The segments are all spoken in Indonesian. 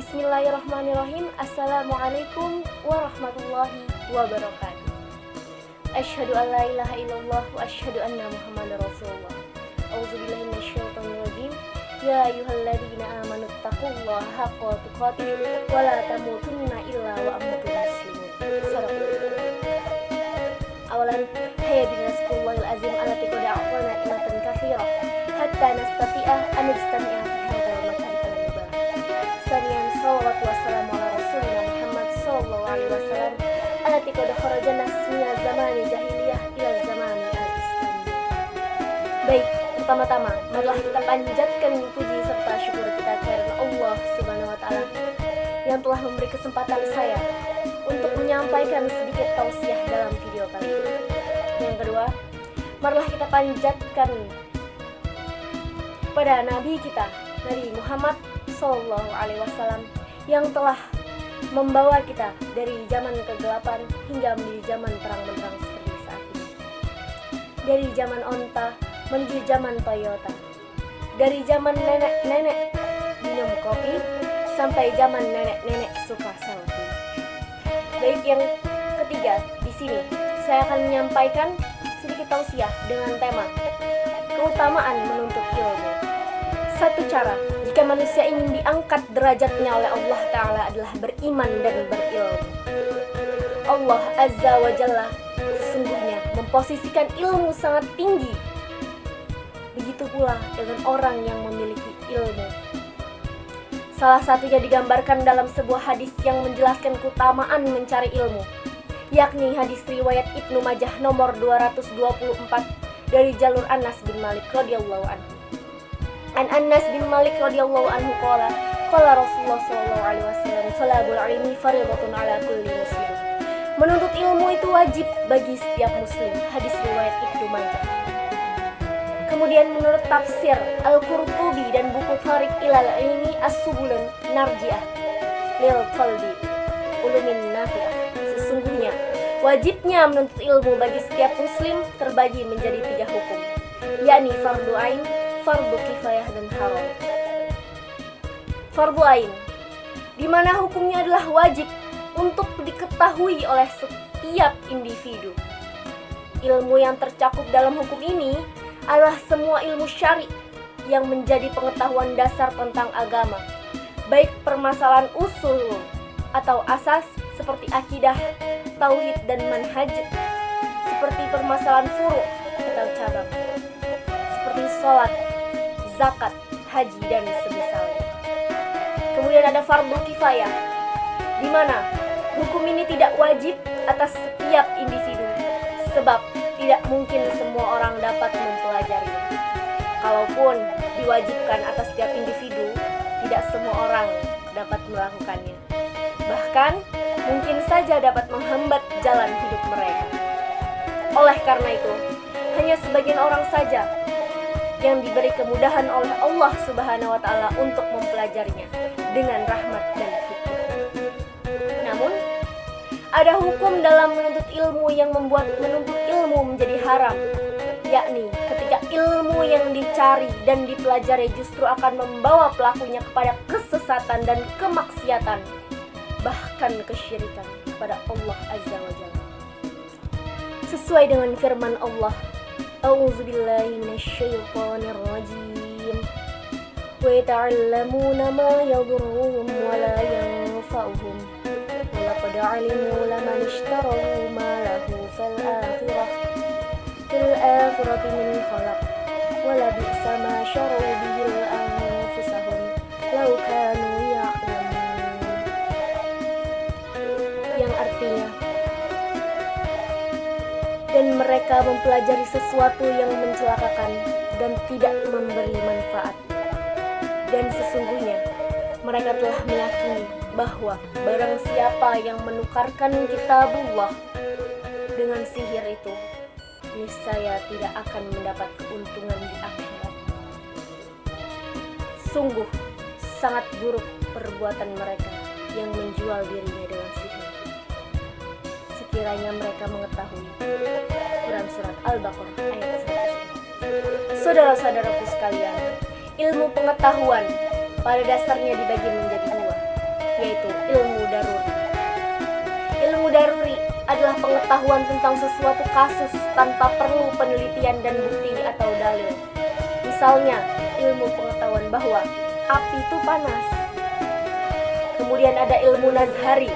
Bismillahirrahmanirrahim. Assalamualaikum warahmatullahi wabarakatuh. Asyhadu an la ilaha illallah wa asyhadu anna Muhammadar Rasulullah. A'udzubillahi minasyaitonir rajim. Ya ayyuhalladzina amanu taqullaha haqqa tuqatih wa la tamutunna illa wa antum muslimun. Shadaqallahu. Awalan hayadinaskullahil azim allati qad a'tana inatan katsira hatta nastati'a an nastami'a fi hadzal makan al-mubah. Saniyan salawatu wassalamu ala rasulina Muhammad sallallahu alaihi wasallam allati qad kharajana min zamani jahiliyah ila zamani al-islam. Baik, pertama-tama marilah kita panjatkan puji serta syukur kita kepada Allah Subhanahu wa taala yang telah memberi kesempatan saya untuk menyampaikan sedikit tausiah dalam video kali ini. Yang kedua, marilah kita panjatkan kepada Nabi kita, Nabi Muhammad Sallallahu Alaihi Wasallam, yang telah membawa kita dari zaman kegelapan hingga menjadi zaman terang benderang seperti saat ini. Dari zaman onta menuju zaman Toyota, dari zaman nenek-nenek minum kopi sampai zaman nenek-nenek suka selfie. Baik, yang ketiga, di sini saya akan menyampaikan sedikit tausiah dengan tema keutamaan menuntut ilmu. Satu cara jika manusia ingin diangkat derajatnya oleh Allah Ta'ala adalah beriman dan berilmu. Allah Azza wa Jalla sesungguhnya memposisikan ilmu sangat tinggi. Begitu pula dengan orang yang memiliki ilmu. Salah satunya digambarkan dalam sebuah hadis yang menjelaskan keutamaan mencari ilmu, yakni hadis riwayat Ibnu Majah nomor 224 dari jalur Anas bin Malik radhiyallahu anhu. An Anas bin Malik radhiyallahu anhu qala Rasulullah sallallahu alaihi wasallam talabul ilmi fardhatun ala kulli muslim. Menuntut ilmu itu wajib bagi setiap muslim. Hadis riwayat Ibnu Majah. Kemudian menurut tafsir Al-Qurtubi dan buku Tariq Ilal Ilmi As-Subulun Narjiah Lil Talbi Ulumin Nafi'ah, sesungguhnya wajibnya menuntut ilmu bagi setiap muslim terbagi menjadi 3 hukum, yakni fardu ain, fardu kifayah, dan haram. Fardu ain, di mana hukumnya adalah wajib untuk diketahui oleh setiap individu. Ilmu yang tercakup dalam hukum ini adalah semua ilmu syari yang menjadi pengetahuan dasar tentang agama, baik permasalahan usul atau asas seperti akidah, tauhid, dan manhaj, seperti permasalahan furu atau cabang, seperti sholat, zakat, haji, dan semisalnya. Kemudian ada fardu kifayah, di mana hukum ini tidak wajib atas setiap individu, sebab tidak mungkin semua orang dapat mempelajarinya. Kalaupun diwajibkan atas setiap individu, tidak semua orang dapat melakukannya. Bahkan mungkin saja dapat menghambat jalan hidup mereka. Oleh karena itu, hanya sebagian orang saja yang diberi kemudahan oleh Allah Subhanahu wa taala untuk mempelajarinya dengan rahmat dan hikmah. Namun, ada hukum dalam menuntut ilmu yang membuat menuntut ilmu menjadi haram, yakni ketika ilmu yang dicari dan dipelajari justru akan membawa pelakunya kepada kesesatan dan kemaksiatan, bahkan kesyirikan kepada Allah Azza wa Jalla. Sesuai dengan firman Allah, A'udzubillahi minasyaitonir rajim. Wa yata'allamuna ma yadurruhum wa la yanfa'uhum. Laqad 'alimu laman ishtarahu ma lahu fil akhirati min khalaq wa la bi'sa ma sharu bihi anfusahum law kanu ya'lamun. Yang artinya, dan mereka mempelajari sesuatu yang mencelakakan dan tidak memberi manfaat. Dan sesungguhnya mereka telah meyakini bahwa barang siapa yang menukarkan kitabullah dengan sihir itu, niscaya tidak akan mendapat keuntungan di akhirat. Sungguh sangat buruk perbuatan mereka yang menjual dirinya dengan sihir. Sekiranya mereka mengetahui. Quran Surat Al-Baqarah ayat 100. Saudara-saudaraku sekalian, ilmu pengetahuan pada dasarnya dibagi menjadi 2, yaitu ilmu daruri. Ilmu daruri adalah pengetahuan tentang sesuatu kasus tanpa perlu penelitian dan bukti atau dalil. Misalnya, ilmu pengetahuan bahwa api itu panas. Kemudian ada ilmu nazhari,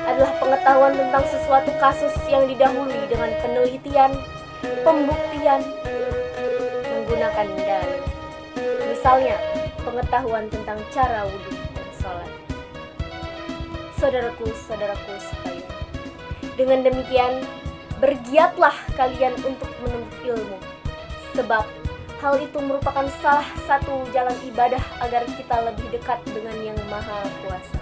adalah pengetahuan tentang sesuatu kasus yang didahului dengan penelitian, pembuktian, menggunakan dalil. Misalnya, pengetahuan tentang cara wudhu dan sholat. Saudaraku sekalian, dengan demikian, bergiatlah kalian untuk menuntut ilmu, sebab hal itu merupakan salah satu jalan ibadah agar kita lebih dekat dengan Yang Maha Kuasa.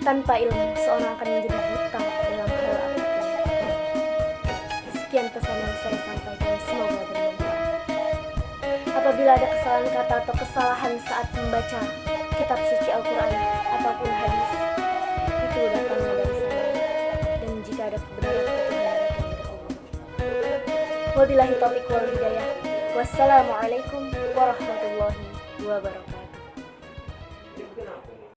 Tanpa ilmu, seorang akan menjadi buta dalam hal apapun. Sekian pesan yang saya sampaikan, semoga bermanfaat. Apabila ada kesalahan kata atau kesalahan saat membaca kitab suci Al-Quran ataupun hadis, itu datangnya dari saya. Dan jika ada kebenaran, itu hanya datang dari Allah. Wabillahi taufiq wal hidayah. Wassalamualaikum warahmatullahi wabarakatuh.